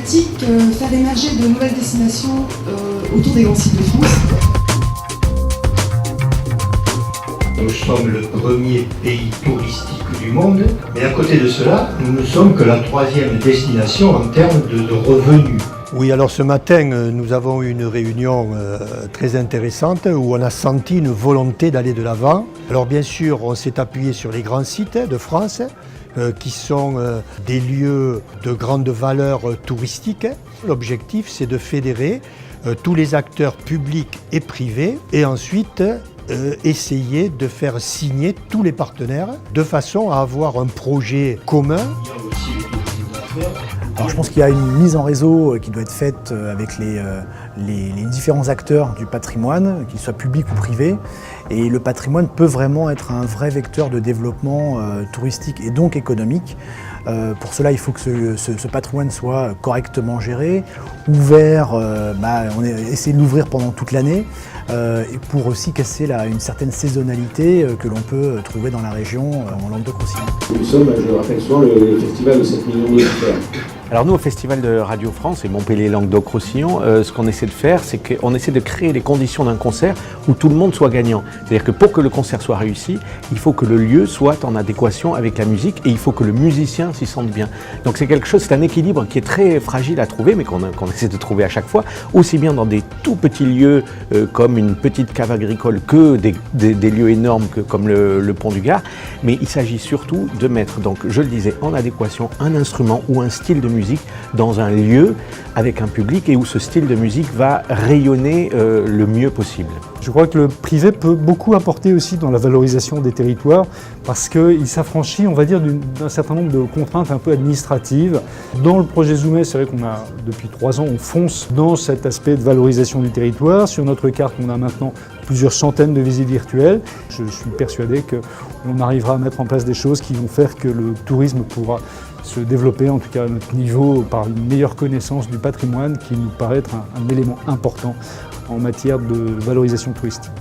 thématique, faire émerger de nouvelles destinations autour des grands sites de France. Nous sommes le premier pays touristique du monde, mais à côté de cela, nous ne sommes que la troisième destination en termes de revenus. Oui, alors ce matin, nous avons eu une réunion très intéressante où on a senti une volonté d'aller de l'avant. Alors bien sûr, on s'est appuyé sur les grands sites de France, qui sont des lieux de grande valeur touristique. L'objectif, c'est de fédérer tous les acteurs publics et privés et ensuite essayer de faire signer tous les partenaires de façon à avoir un projet commun. Alors je pense qu'il y a une mise en réseau qui doit être faite avec les différents acteurs du patrimoine, qu'ils soient publics ou privés. Et le patrimoine peut vraiment être un vrai vecteur de développement touristique et donc économique. Pour cela, il faut que ce patrimoine soit correctement géré, ouvert, on essaie de l'ouvrir pendant toute l'année, et pour aussi casser une certaine saisonnalité que l'on peut trouver dans la région en Languedoc-Roussillon. Nous sommes, je le rappelle souvent, le festival de 7 millions d'auditeurs. Alors nous, au Festival de Radio France et Montpellier Languedoc-Roussillon, ce qu'on essaie de faire, c'est qu'on essaie de créer les conditions d'un concert où tout le monde soit gagnant. C'est-à-dire que pour que le concert soit réussi, il faut que le lieu soit en adéquation avec la musique et il faut que le musicien s'y sente bien. Donc c'est quelque chose, c'est un équilibre qui est très fragile à trouver, mais qu'on essaie de trouver à chaque fois, aussi bien dans des tout petits lieux comme une petite cave agricole que des lieux énormes comme le Pont du Gard. Mais il s'agit surtout de mettre, donc je le disais, en adéquation un instrument ou un style de musique dans un lieu avec un public et où ce style de musique va rayonner le mieux possible. Je crois que le privé peut beaucoup apporter aussi dans la valorisation des territoires parce qu'il s'affranchit, on va dire, d'un certain nombre de contraintes un peu administratives. Dans le projet Zoomet, c'est vrai qu'on a, depuis 3 ans, on fonce dans cet aspect de valorisation du territoire. Sur notre carte, on a maintenant plusieurs centaines de visites virtuelles. Je suis persuadé qu'on arrivera à mettre en place des choses qui vont faire que le tourisme pourra se développer, en tout cas à notre niveau, par une meilleure connaissance du patrimoine qui nous paraît être un élément important en matière de valorisation touristique.